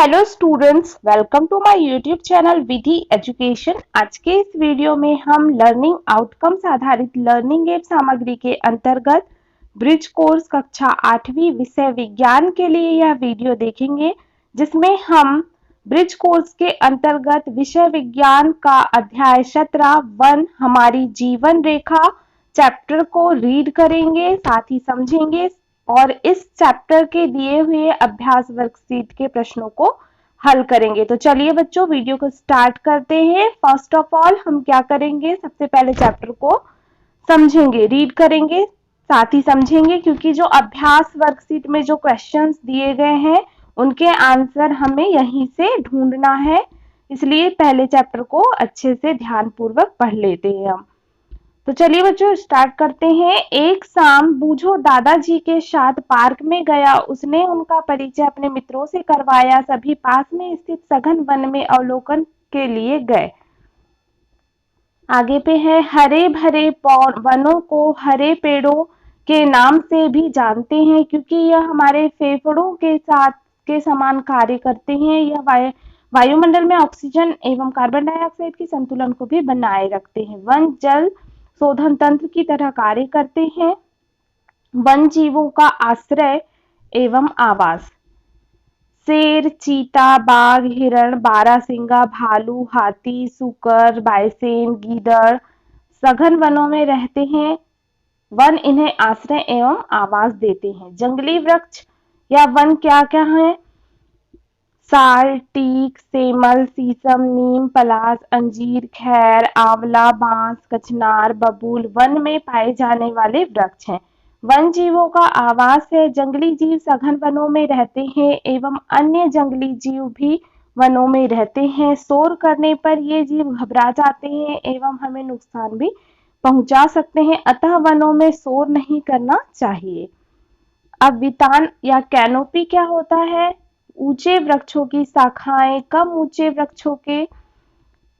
Hello students, welcome to my YouTube channel Vidhi Education. आज के इस वीडियो में हम लर्निंग आउटकम्स आधारित लर्निंग एप सामग्री के अंतर्गत ब्रिज कोर्स कक्षा 8वीं विषय विज्ञान के लिए यह वीडियो देखेंगे, जिसमें हम ब्रिज कोर्स के अंतर्गत विषय विज्ञान का अध्याय 17 वन हमारी जीवन रेखा चैप्टर को रीड करेंगे, साथ ही समझेंगे और इस चैप्टर के दिए हुए अभ्यास वर्कशीट के प्रश्नों को हल करेंगे। तो चलिए बच्चों, वीडियो को स्टार्ट करते हैं। फर्स्ट ऑफ ऑल हम क्या करेंगे, सबसे पहले चैप्टर को समझेंगे, रीड करेंगे, साथ ही समझेंगे, क्योंकि जो अभ्यास वर्कशीट में जो क्वेश्चंस दिए गए हैं उनके आंसर हमें यहीं से ढूंढना है, इसलिए पहले चैप्टर को अच्छे से ध्यानपूर्वक पढ़ लेते हैं हम। तो चलिए बच्चों स्टार्ट करते हैं। एक शाम बूझो दादाजी के साथ पार्क में गया। उसने उनका परिचय अपने मित्रों से करवाया। सभी पास में स्थित सघन वन में अवलोकन के लिए गए। आगे पे है, हरे भरे वनों को हरे पेड़ों के नाम से भी जानते हैं, क्योंकि यह हमारे फेफड़ों के साथ के समान कार्य करते हैं। यह वायुमंडल में ऑक्सीजन एवं कार्बन डाइऑक्साइड के संतुलन को भी बनाए रखते हैं। वन जल शोधन तंत्र की तरह कार्य करते हैं। वन जीवों का आश्रय एवं आवास। शेर, चीता, बाघ, हिरण, बारहसिंगा, भालू, हाथी, सूकर, बायसेन, गीदड़ सघन वनों में रहते हैं। वन इन्हें आश्रय एवं आवास देते हैं। जंगली वृक्ष या वन क्या क्या है? साल, टीक, सेमल, शीशम, नीम, पलाश, अंजीर, खैर, आंवला, बांस, कचनार, बबूल वन में पाए जाने वाले वृक्ष हैं। वन जीवों का आवास है। जंगली जीव सघन वनों में रहते हैं एवं अन्य जंगली जीव भी वनों में रहते हैं। शोर करने पर ये जीव घबरा जाते हैं एवं हमें नुकसान भी पहुंचा सकते हैं, अतः वनों में शोर नहीं करना चाहिए। अब वितान या कैनोपी क्या होता है? ऊंचे वृक्षों की शाखाएं कम ऊंचे वृक्षों के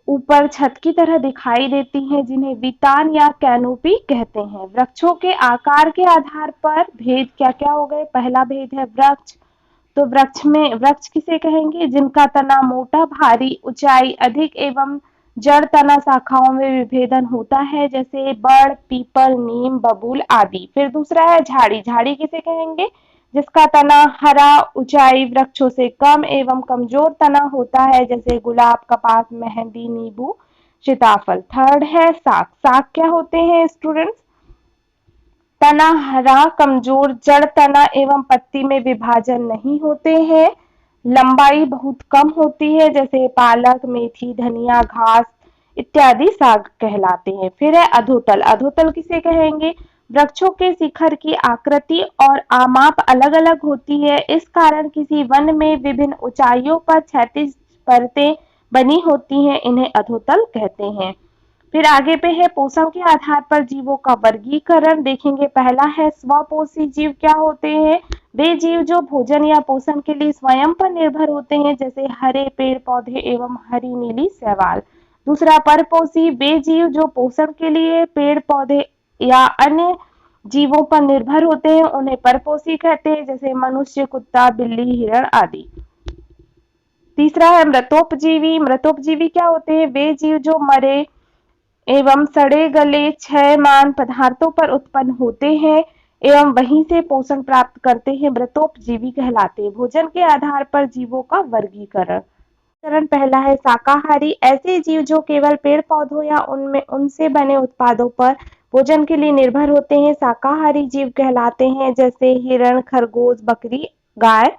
ऊपर छत की तरह दिखाई देती हैं, जिन्हें वितान या कैनोपी कहते हैं। वृक्षों के आकार के आधार पर भेद क्या क्या हो गए? पहला भेद है वृक्ष। तो वृक्ष किसे कहेंगे? जिनका तना मोटा, भारी, ऊंचाई अधिक एवं जड़ तना शाखाओं में विभेदन होता है, जैसे बड़, पीपल, नीम, बबूल आदि। फिर दूसरा है झाड़ी। झाड़ी किसे कहेंगे? जिसका तना हरा, ऊंचाई वृक्षों से कम एवं कमजोर तना होता है, जैसे गुलाब, कपास, मेहंदी, नींबू, सीताफल। थर्ड है साग। साग क्या होते हैं स्टूडेंट्स? तना हरा, कमजोर, जड़ तना एवं पत्ती में विभाजन नहीं होते हैं, लंबाई बहुत कम होती है, जैसे पालक, मेथी, धनिया, घास इत्यादि साग कहलाते हैं। फिर है अधोतल। अधोतल किसे कहेंगे? वृक्षों के शिखर की आकृति और आमाप अलग अलग होती है, इस कारण किसी वन में विभिन्न ऊंचाइयों पर क्षैतिज परतें बनी होती हैं, इन्हें अधोतल कहते हैं। फिर आगे पे है पोषण के आधार पर जीवों का वर्गीकरण देखेंगे। पहला है स्वपोषी जीव। क्या होते हैं? वे जीव जो भोजन या पोषण के लिए स्वयं पर निर्भर होते हैं, जैसे हरे पेड़ पौधे एवं हरी नीली शैवाल। दूसरा परपोषी। वे जीव जो पोषण के लिए पेड़ पौधे या अन्य जीवों पर निर्भर होते हैं, उन्हें परपोषी कहते हैं, जैसे मनुष्य, कुत्ता, बिल्ली, हिरण आदि। तीसरा है मृतोपजीवी। मृतोपजीवी क्या होते हैं? वे जीव जो मरे एवं सड़े गले क्षयमान पदार्थों पर उत्पन्न होते हैं एवं वहीं से पोषण प्राप्त करते हैं, मृतोपजीवी कहलाते हैं। भोजन के आधार पर जीवों का वर्गीकरण। पहला है शाकाहारी। ऐसे जीव जो केवल पेड़ पौधों या उनसे बने उत्पादों पर भोजन के लिए निर्भर होते हैं, शाकाहारी जीव कहलाते हैं, जैसे हिरण, खरगोश, बकरी, गाय।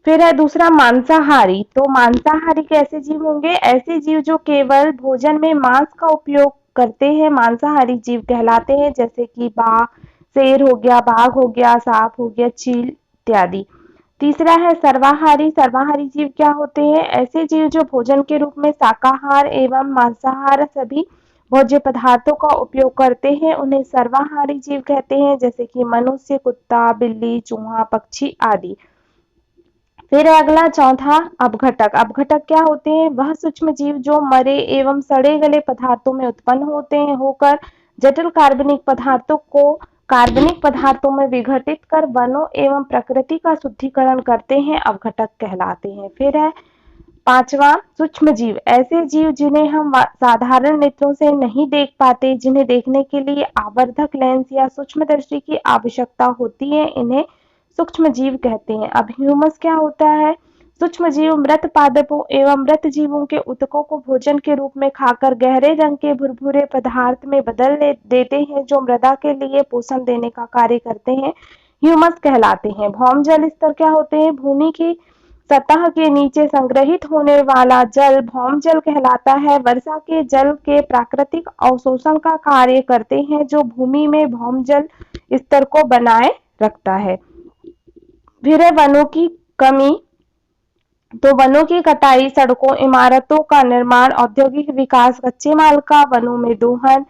फिर है दूसरा मांसाहारी। तो मांसाहारी कैसे जीव होंगे? ऐसे जीव जो केवल भोजन में मांस का उपयोग करते हैं, मांसाहारी जीव कहलाते हैं, जैसे कि शेर हो गया, बाघ हो गया, सांप हो गया, चील इत्यादि। तीसरा है सर्वाहारी। सर्वाहारी जीव क्या होते हैं? ऐसे जीव जो भोजन के रूप में शाकाहार एवं मांसाहार सभी भोज्य पदार्थों का उपयोग करते हैं, उन्हें सर्वाहारी जीव कहते हैं, जैसे कि मनुष्य, कुत्ता, बिल्ली, चूहा, पक्षी आदि। फिर अगला चौथा अपघटक। अपघटक क्या होते हैं? वह सूक्ष्म जीव जो मरे एवं सड़े गले पदार्थों में उत्पन्न होते हैं होकर जटिल कार्बनिक पदार्थों को कार्बनिक पदार्थों में विघटित कर वनों एवं प्रकृति का शुद्धिकरण करते हैं, अपघटक कहलाते हैं। फिर है 5वां, सूक्ष्म जीव, ऐसे जीव जिन्हें हम साधारण नेत्रों से नहीं देख पाते, जिन्हें देखने के लिए आवर्धक लेंस या सूक्ष्मदर्शी की आवश्यकता होती है, इन्हें सूक्ष्म जीव कहते हैं। अब ह्यूमस क्या होता है? सूक्ष्म जीव मृत पादपों एवं मृत जीवों के ऊतकों को भोजन के रूप में खाकर गहरे रंग के भुरभुरे पदार्थ में बदल देते हैं, जो मृदा के लिए पोषण देने का कार्य करते हैं, ह्यूमस कहलाते हैं। भौम जल स्तर क्या होते हैं? भूमि की सतह के नीचे संग्रहित होने वाला जल भौम जल कहलाता है। वर्षा के जल के प्राकृतिक अवशोषण का कार्य करते हैं, जो भूमि में भौम जल स्तर को बनाए रखता है। फिर है वनों की कमी, तो वनों की कटाई, सड़कों, इमारतों का निर्माण, औद्योगिक विकास, कच्चे माल का वनों में दोहन,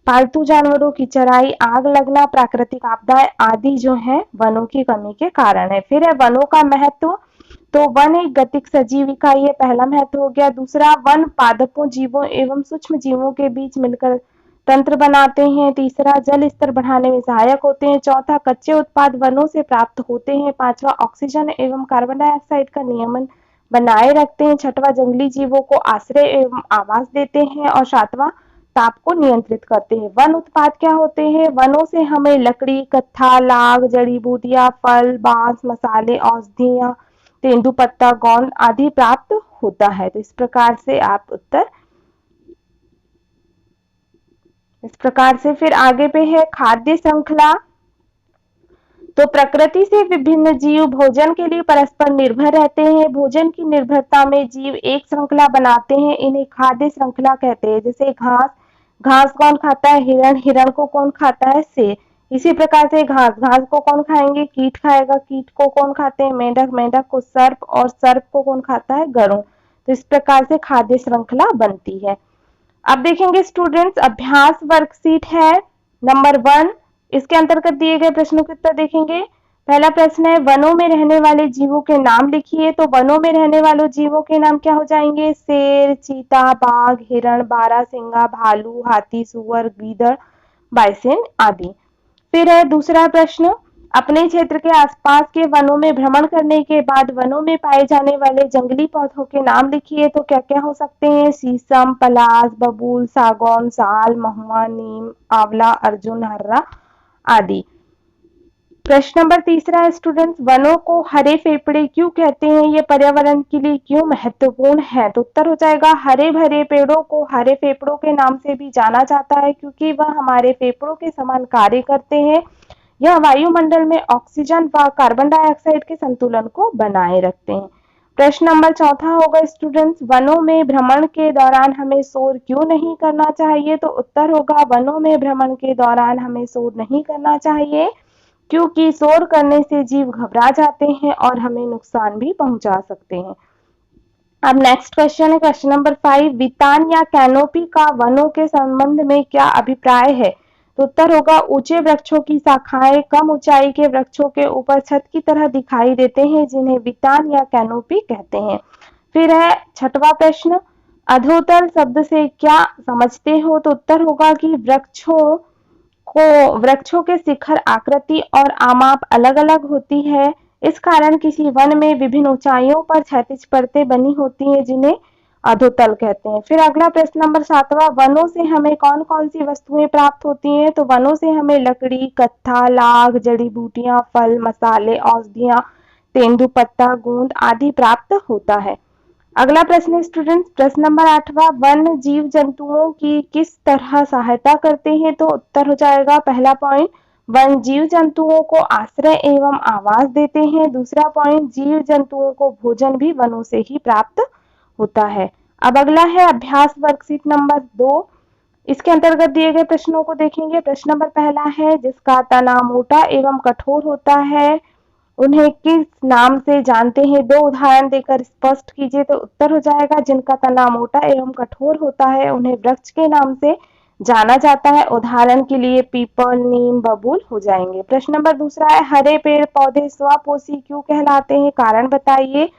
पालतू जानवरों की चराई, आग लगना, प्राकृतिक आपदाएं आदि जो है वनों की कमी के कारण है। फिर है वनों का महत्व, तो वन एक गतिक सजीव इकाई है, पहला महत्व हो गया। दूसरा, वन पादपों, जीवों एवं सूक्ष्म जीवों के बीच मिलकर तंत्र बनाते हैं। तीसरा, जल स्तर बढ़ाने में सहायक होते हैं। चौथा, कच्चे उत्पाद वनों से प्राप्त होते हैं। पांचवा, ऑक्सीजन एवं कार्बन डाइऑक्साइड का नियमन बनाए रखते हैं। छठवां, जंगली जीवों को आश्रय एवं आवास देते हैं। और सातवां, ताप को नियंत्रित करते हैं। वन उत्पाद क्या होते हैं? वनों से हमें लकड़ी, कत्था, लाख, जड़ी बूटियां, फल, बांस, मसाले, औषधियां, तेंदुपत्ता, गोंद आदि प्राप्त होता है। तो इस प्रकार से आप उत्तर, इस प्रकार से फिर आगे पे है खाद्य श्रृंखला, तो प्रकृति से विभिन्न जीव भोजन के लिए परस्पर निर्भर रहते हैं। भोजन की निर्भरता में जीव एक श्रृंखला बनाते हैं, इन्हें खाद्य श्रृंखला कहते हैं। जैसे घास, घास कौन खाता है? हिरण, हिरण को कौन खाता है? शेर। इसी प्रकार से घास, घास को कौन खाएंगे? कीट खाएगा, कीट को कौन खाते हैं? मेंढक, मेंढक को सर्प, और सर्प को कौन खाता है? गरुड़। तो इस प्रकार से खाद्य श्रृंखला बनती है। अब देखेंगे स्टूडेंट्स, अभ्यास वर्कशीट है नंबर 1, इसके अंतर्गत दिए गए प्रश्नों के उत्तर देखेंगे। पहला प्रश्न है, वनों में रहने वाले जीवों के नाम लिखिए। तो वनों में रहने वाले जीवों के नाम क्या हो जाएंगे? शेर, चीता, बाघ, हिरण, बारहसिंगा, भालू, हाथी, सुअर, गीदड़, बाइसन आदि। फिर है दूसरा प्रश्न, अपने क्षेत्र के आसपास के वनों में भ्रमण करने के बाद वनों में पाए जाने वाले जंगली पौधों के नाम लिखिए। तो क्या क्या हो सकते हैं? शीशम, पलाश, बबूल, सागौन, साल, महुआ, नीम, आंवला, अर्जुन, हर्रा आदि। प्रश्न नंबर तीसरा है स्टूडेंट्स, वनों को हरे फेफड़े क्यों कहते हैं? ये पर्यावरण के लिए क्यों महत्वपूर्ण है? तो उत्तर हो जाएगा, हरे भरे पेड़ों को हरे फेफड़ों के नाम से भी जाना जाता है, क्योंकि वह हमारे फेफड़ों के समान कार्य करते हैं। यह वायुमंडल में ऑक्सीजन व कार्बन डाइऑक्साइड के संतुलन को बनाए रखते हैं। प्रश्न नंबर चौथा होगा स्टूडेंट्स, वनों में भ्रमण के दौरान हमें शोर क्यों नहीं करना चाहिए? तो उत्तर होगा, वनों में भ्रमण के दौरान हमें शोर नहीं करना चाहिए, क्योंकि शोर करने से जीव घबरा जाते हैं और हमें नुकसान भी पहुंचा सकते हैं। अब नेक्स्ट क्वेश्चन है क्वेश्चन नंबर 5, वितान या कैनोपी का वनों के संबंध में क्या अभिप्राय है? तो उत्तर होगा, ऊंचे वृक्षों की शाखाएं कम ऊंचाई के वृक्षों के ऊपर छत की तरह दिखाई देते हैं, जिन्हें वितान या कैनोपी कहते हैं। फिर है छठवां प्रश्न, अधोतल शब्द से क्या समझते हो? तो उत्तर होगा कि वृक्षों के शिखर, आकृति और आमाप अलग अलग होती है। इस कारण किसी वन में विभिन्न ऊंचाइयों पर क्षैतिज परतें बनी होती हैं, जिन्हें अधोतल कहते हैं। फिर अगला प्रश्न नंबर 7वां, वनों से हमें कौन कौन सी वस्तुएं प्राप्त होती हैं? तो वनों से हमें लकड़ी, कत्था, लाख, जड़ी बूटियां, फल, मसाले, औषधियां, तेंदुपत्ता, गोंद आदि प्राप्त होता है। अगला प्रश्न स्टूडेंट्स, प्रश्न नंबर 8वां, वन जीव जंतुओं की किस तरह सहायता करते हैं? तो उत्तर हो जाएगा, पहला पॉइंट, वन जीव जंतुओं को आश्रय एवं आवास देते हैं। दूसरा पॉइंट, जीव जंतुओं को भोजन भी वनों से ही प्राप्त होता है। अब अगला है अभ्यास वर्कशीट नंबर 2, इसके अंतर्गत दिए गए प्रश्नों को देखेंगे। प्रश्न नंबर पहला है, जिसका तना मोटा एवं कठोर होता है उन्हें किस नाम से जानते हैं? 2 उदाहरण देकर स्पष्ट कीजिए। तो उत्तर हो जाएगा, जिनका तना मोटा एवं कठोर होता है उन्हें वृक्ष के नाम से जाना जाता है। उदाहरण के लिए पीपल, नीम, बबूल हो जाएंगे। प्रश्न नंबर दूसरा है, हरे पेड़ पौधे स्वपोषी क्यों कहलाते हैं? कारण बताइए।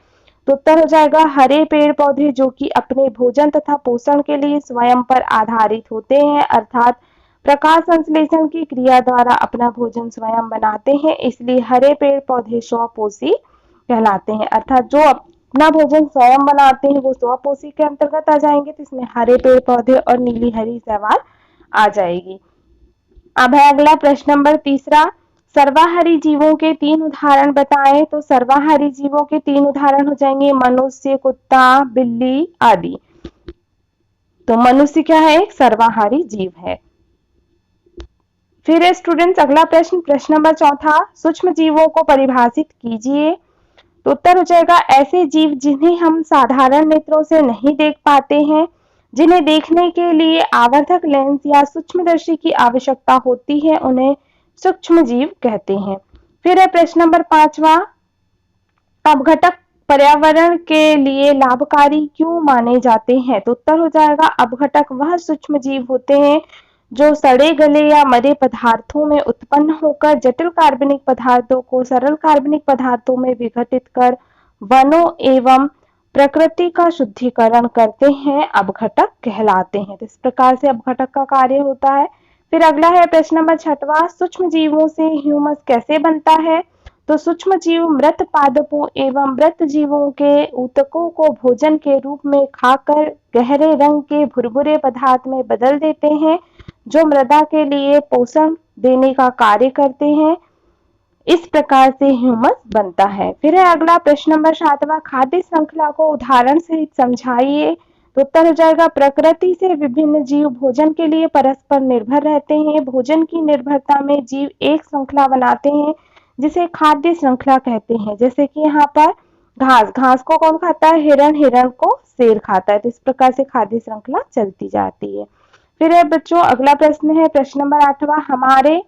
तो उत्तर हो जाएगा, हरे पेड़ पौधे जो कि अपने भोजन तथा पोषण के लिए स्वयं पर आधारित होते हैं, अर्थात प्रकाश संश्लेषण की क्रिया द्वारा अपना भोजन स्वयं बनाते हैं, इसलिए हरे पेड़ पौधे स्वपोषी कहलाते हैं। अर्थात जो अपना भोजन स्वयं बनाते हैं वो स्वपोषी के अंतर्गत आ जाएंगे, तो इसमें हरे पेड़ पौधे और नीली हरी शैवाल आ जाएगी। अब है अगला प्रश्न नंबर तीसरा, सर्वाहारी जीवों के 3 उदाहरण बताएं। तो सर्वाहारी जीवों के 3 उदाहरण हो जाएंगे मनुष्य, कुत्ता, बिल्ली आदि। तो मनुष्य क्या है? एक सर्वाहारी जीव है। फिर स्टूडेंट्स अगला प्रश्न, प्रश्न नंबर चौथा, सूक्ष्म जीवों को परिभाषित कीजिए। तो उत्तर हो जाएगा ऐसे जीव जिन्हें हम साधारण नेत्रों से नहीं देख पाते हैं, जिन्हें देखने के लिए आवर्धक लेंस या सूक्ष्मदर्शी की आवश्यकता होती है, उन्हें सूक्ष्म जीव कहते हैं। फिर है प्रश्न नंबर 5वां, अपघटक पर्यावरण के लिए लाभकारी क्यों माने जाते हैं? तो उत्तर हो जाएगा अपघटक वह सूक्ष्म जीव होते हैं जो सड़े गले या मरे पदार्थों में उत्पन्न होकर जटिल कार्बनिक पदार्थों को सरल कार्बनिक पदार्थों में विघटित कर वनों एवं प्रकृति का शुद्धिकरण करते हैं, अपघटक कहलाते हैं। तो इस प्रकार से अपघटक का कार्य होता है। फिर अगला है प्रश्न नंबर 6वां, सूक्ष्म जीवों से ह्यूमस कैसे बनता है? तो सूक्ष्म जीव मृत पादपों एवं मृत जीवों के ऊतकों को भोजन के रूप में खाकर गहरे रंग के भुरभुरे पदार्थ में बदल देते हैं, जो मृदा के लिए पोषण देने का कार्य करते हैं। इस प्रकार से ह्यूमस बनता है। फिर है अगला प्रश्न नंबर 7वां, खाद्य श्रृंखला को उदाहरण सहित समझाइए। तो उत्तर हो जाएगा प्रकृति से विभिन्न जीव भोजन के लिए परस्पर निर्भर रहते हैं। भोजन की निर्भरता में जीव एक श्रृंखला बनाते हैं जिसे खाद्य श्रृंखला कहते हैं। जैसे कि यहाँ पर घास को कौन खाता है? हिरण को शेर खाता है। तो इस प्रकार से खाद्य श्रृंखला चलती जाती है। फिर है बच्चों अगला प्रश्न है प्रश्न नंबर 8वां, हमारे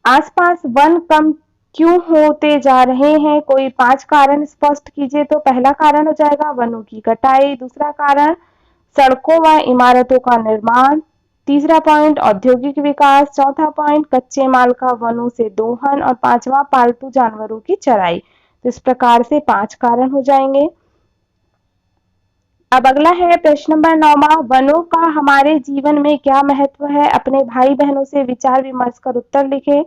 आसपास वन कम क्यों होते जा रहे हैं? कोई 5 कारण स्पष्ट कीजिए। तो पहला कारण हो जाएगा वनों की कटाई, दूसरा कारण सड़कों व इमारतों का निर्माण, तीसरा पॉइंट औद्योगिक विकास, चौथा पॉइंट कच्चे माल का वनों से दोहन और 5वां पालतू जानवरों की चराई। तो इस प्रकार से 5 कारण हो जाएंगे। अब अगला है प्रश्न नंबर 9वां, वनों का हमारे जीवन में क्या महत्व है? अपने भाई बहनों से विचार विमर्श कर उत्तर लिखें।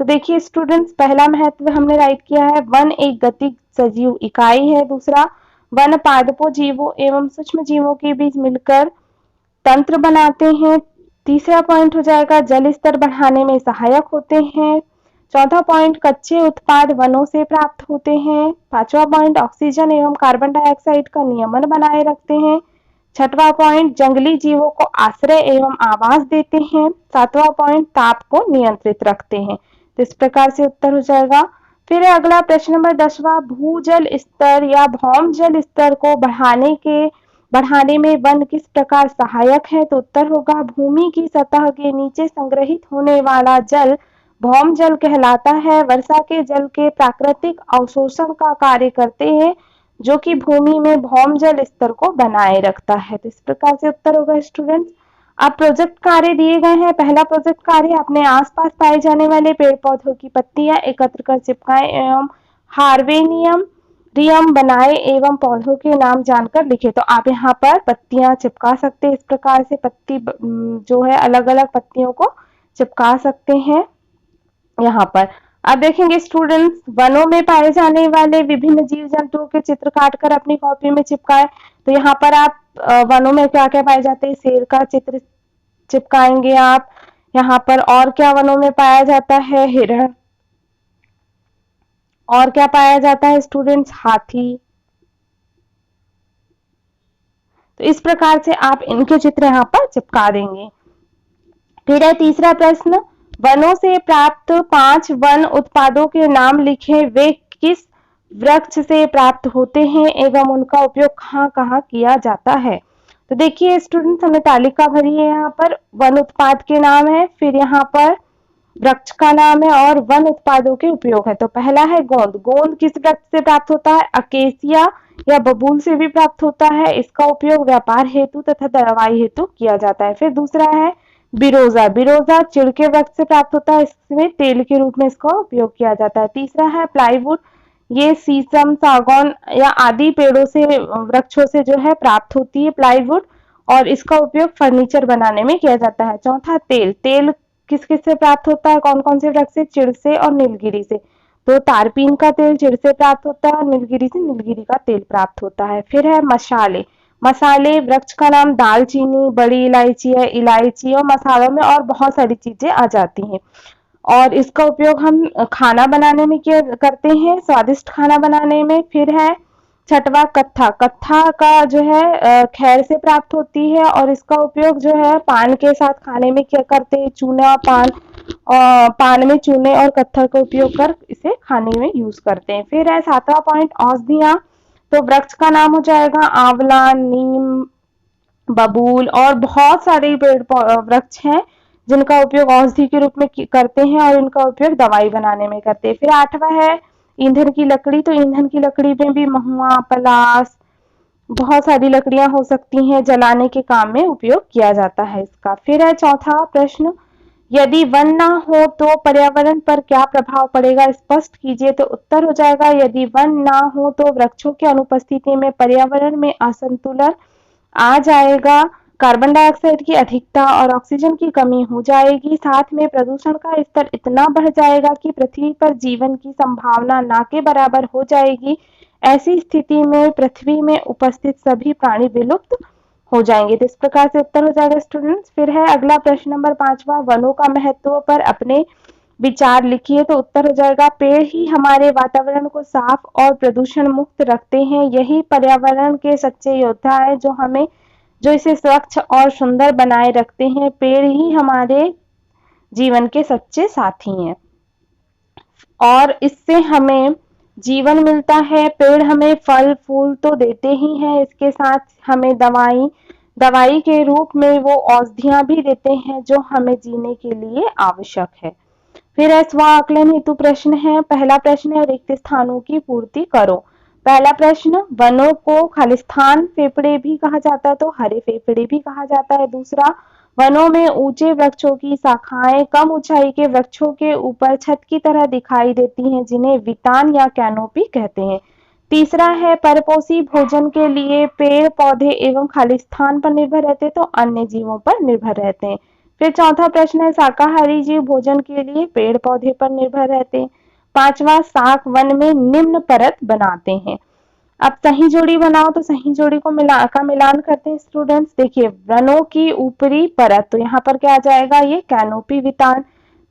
तो देखिए स्टूडेंट्स पहला महत्व हमने राइट किया है, वन एक गतिज सजीव इकाई है। दूसरा, वन पादपों जीवों एवं सूक्ष्म जीवों के बीच मिलकर तंत्र बनाते हैं। तीसरा पॉइंट हो जाएगा जल स्तर बढ़ाने में सहायक होते हैं। चौथा पॉइंट कच्चे उत्पाद वनों से प्राप्त होते हैं। 5वां पॉइंट ऑक्सीजन एवं कार्बन डाइऑक्साइड का नियमन बनाए रखते हैं। 6वां पॉइंट जंगली जीवों को आश्रय एवं आवास देते हैं। 7वां पॉइंट ताप को नियंत्रित रखते हैं। तो इस प्रकार से उत्तर हो जाएगा। फिर अगला प्रश्न नंबर 10वां, भूजल स्तर या भौम जल स्तर को बढ़ाने में वन किस प्रकार सहायक है? तो उत्तर होगा भूमि की सतह के नीचे संग्रहित होने वाला जल भौम जल कहलाता है। वर्षा के जल के प्राकृतिक अवशोषण का कार्य करते हैं, जो कि भूमि में भौम जल स्तर को बनाए रखता है। तो इस प्रकार से उत्तर होगा स्टूडेंट्स। अब प्रोजेक्ट कार्य दिए गए हैं। पहला प्रोजेक्ट कार्य, अपने आसपास पाए जाने वाले पेड़ पौधों की पत्तियां एकत्र कर चिपकाएं एवं हार्वेनियम रियम बनाए एवं पौधों के नाम जानकर लिखे। तो आप यहाँ पर पत्तियां चिपका सकते हैं। इस प्रकार से पत्ती जो है अलग अलग पत्तियों को चिपका सकते हैं यहाँ पर। अब देखेंगे स्टूडेंट्स, वनों में पाए जाने वाले विभिन्न जीव जंतुओं के चित्र काटकर अपनी कॉपी में चिपकाए। तो यहाँ पर आप वनों में क्या क्या पाए जाते हैं? शेर का चित्र चिपकाएंगे आप। यहाँ पर और क्या वनों में पाया जाता है? हिरण। और क्या पाया जाता है स्टूडेंट्स? हाथी। तो इस प्रकार से आप इनके चित्र यहाँ पर चिपका देंगे। फिर है तीसरा प्रश्न, वनों से प्राप्त 5 वन उत्पादों के नाम लिखें। वे किस वृक्ष से प्राप्त होते हैं एवं उनका उपयोग कहाँ कहाँ किया जाता है? तो देखिए स्टूडेंट्स, हमने तालिका भरी है। यहाँ पर वन उत्पाद के नाम है, फिर यहाँ पर वृक्ष का नाम है और वन उत्पादों के उपयोग है। तो पहला है गोंद। गोंद किस वृक्ष से प्राप्त होता है? अकेसिया या बबूल से भी प्राप्त होता है। इसका उपयोग व्यापार हेतु तथा दवाई हेतु किया जाता है। फिर दूसरा है बिरोजा। बिरोजा चिड़ के वृक्ष से प्राप्त होता है। इसमें तेल के रूप में इसका उपयोग किया जाता है। तीसरा है प्लाईवुड। ये शीशम, सागौन या आदि पेड़ों से वृक्षों से जो है प्राप्त होती है प्लाईवुड। और इसका उपयोग फर्नीचर बनाने में किया जाता है। चौथा, तेल। तेल किस किस से प्राप्त होता है, कौन कौन से वृक्ष से? चिड़ से और नीलगिरी से। तो तारपीन का तेल चिड़ से प्राप्त होता है और नीलगिरी से नीलगिरी का तेल प्राप्त होता है। फिर है मसाले। मसाले वृक्ष का नाम दालचीनी, बड़ी इलायची है, इलायची और मसालों में और बहुत सारी चीजें आ जाती हैं और इसका उपयोग हम खाना बनाने में किया करते हैं, स्वादिष्ट खाना बनाने में। फिर है छठवा, कत्था। कत्था का जो है खैर से प्राप्त होती है और इसका उपयोग जो है पान के साथ खाने में क्या करते हैं? चूना, पान में चूने और कत्था का उपयोग कर इसे खाने में यूज करते हैं। फिर है सातवां पॉइंट, औषधियां। तो वृक्ष का नाम हो जाएगा आंवला, नीम, बबूल और बहुत सारे पेड़ वृक्ष हैं जिनका उपयोग औषधि के रूप में करते हैं और इनका उपयोग दवाई बनाने में करते हैं। फिर आठवां है ईंधन की लकड़ी। तो ईंधन की लकड़ी में भी महुआ, पलास, बहुत सारी लकड़ियां हो सकती हैं, जलाने के काम में उपयोग किया जाता है इसका। फिर है चौथा प्रश्न, यदि वन ना हो तो पर्यावरण पर क्या प्रभाव पड़ेगा, स्पष्ट कीजिए। तो उत्तर हो जाएगा, यदि वन ना हो तो वृक्षों की अनुपस्थिति में पर्यावरण में असंतुलन आ जाएगा, कार्बन डाइऑक्साइड की अधिकता और ऑक्सीजन की कमी हो जाएगी, साथ में प्रदूषण का स्तर इतना बढ़ जाएगा कि पृथ्वी पर जीवन की संभावना ना के बराबर हो जाएगी। ऐसी स्थिति में पृथ्वी में उपस्थित सभी प्राणी विलुप्त हो जाएंगे। तो इस प्रकार से उत्तर हो जाएगा स्टूडेंट्स। फिर है अगला प्रश्न नंबर 5वां, वनों का महत्व पर अपने विचार लिखिए। तो उत्तर हो जाएगा, पेड़ ही हमारे वातावरण को साफ और प्रदूषण मुक्त रखते हैं। यही पर्यावरण के सच्चे योद्धा है जो इसे स्वच्छ और सुंदर बनाए रखते हैं। पेड़ ही हमारे जीवन के सच्चे साथी हैं और इससे हमें जीवन मिलता है। पेड़ हमें फल फूल तो देते ही हैं, इसके साथ हमें दवाई के रूप में वो औषधियां भी देते हैं जो हमें जीने के लिए आवश्यक है। फिर स्व आकलन हेतु प्रश्न है। पहला प्रश्न है, रिक्त स्थानों की पूर्ति करो। पहला प्रश्न, वनों को खालिस्तान फेफड़े भी कहा जाता है, तो हरे फेफड़े भी कहा जाता है। दूसरा, वनों में ऊंचे वृक्षों की शाखाएं कम ऊंचाई के वृक्षों के ऊपर छत की तरह दिखाई देती हैं, जिन्हें वितान या कैनोपी कहते हैं। तीसरा है, परपोषी भोजन के लिए पेड़ पौधे एवं खालिस्तान पर निर्भर रहते हैं, तो अन्य जीवों पर निर्भर रहते हैं। फिर चौथा प्रश्न है, शाकाहारी जीव भोजन के लिए पेड़ पौधे पर निर्भर रहते हैं। पांचवा, शाक वन में निम्न परत बनाते हैं। अब सही जोड़ी बनाओ, तो सही जोड़ी को मिलान करते हैं स्टूडेंट्स। देखिए, वनों की ऊपरी परत, तो यहाँ पर क्या आ जाएगा? ये कैनोपी वितान।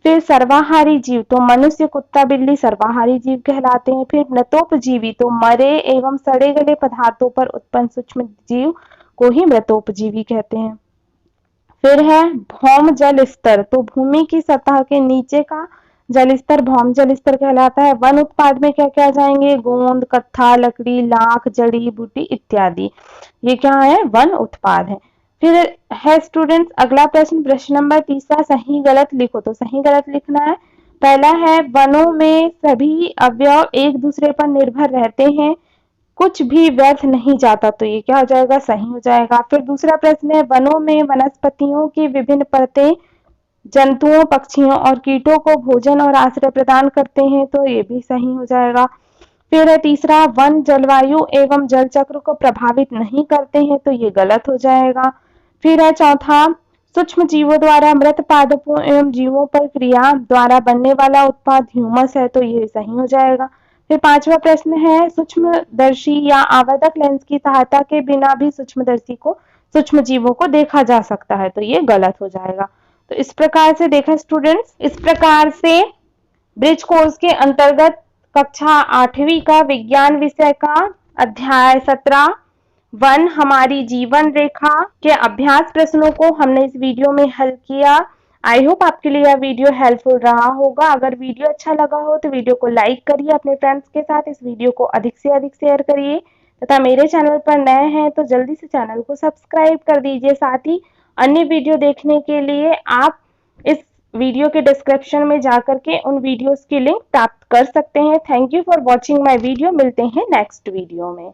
फिर सर्वाहारी जीव, तो मनुष्य, कुत्ता, बिल्ली सर्वाहारी जीव कहलाते हैं। फिर मृतोपजीवी, तो मरे एवं सड़े गले पदार्थों पर उत्पन्न सूक्ष्म जीव को ही मृतोपजीवी कहते हैं। फिर है भौम जल स्तर, तो भूमि की सतह के नीचे का जल स्तर भौम जल स्तर कहलाता है। वन उत्पाद में क्या क्या जाएंगे? गोंद, कत्था, लकड़ी, लाख, जड़ी बूटी इत्यादि, ये क्या है? वन उत्पाद है। फिर है स्टूडेंट्स अगला प्रश्न, प्रश्न नंबर 3, सही गलत लिखो। तो सही गलत लिखना है। पहला है, वनों में सभी अवयव एक दूसरे पर निर्भर रहते हैं, कुछ भी व्यर्थ नहीं जाता, तो ये क्या हो जाएगा? सही हो जाएगा। फिर दूसरा प्रश्न है, वनों में वनस्पतियों की विभिन्न परतें जंतुओं, पक्षियों और कीटों को भोजन और आश्रय प्रदान करते हैं, तो ये भी सही हो जाएगा। फिर है तीसरा, वन जलवायु एवं जल चक्र को प्रभावित नहीं करते हैं, तो ये गलत हो जाएगा। फिर है चौथा, सूक्ष्म जीवों द्वारा मृत पादपों एवं जीवों पर क्रिया द्वारा बनने वाला उत्पाद ह्यूमस है, तो ये सही हो जाएगा। फिर पांचवा प्रश्न है, सूक्ष्मदर्शी या आवर्धक लेंस की सहायता के बिना भी सूक्ष्म जीवों को देखा जा सकता है, तो ये गलत हो जाएगा। तो इस प्रकार से देखा स्टूडेंट्स, इस प्रकार से ब्रिज कोर्स के अंतर्गत कक्षा 8वीं का विज्ञान विषय का अध्याय 17 वन हमारी जीवन रेखा के अभ्यास प्रश्नों को हमने इस वीडियो में हल किया। आई होप आपके लिए यह वीडियो हेल्पफुल रहा होगा। अगर वीडियो अच्छा लगा हो तो वीडियो को लाइक करिए, अपने फ्रेंड्स के साथ इस वीडियो को अधिक से अधिक शेयर करिए तथा मेरे चैनल पर नए हैं तो जल्दी से चैनल को सब्सक्राइब कर दीजिए। साथ ही अन्य वीडियो देखने के लिए आप इस वीडियो के डिस्क्रिप्शन में जाकर के उन वीडियोस की लिंक प्राप्त कर सकते हैं। Thank you for watching my video. मिलते हैं नेक्स्ट वीडियो में।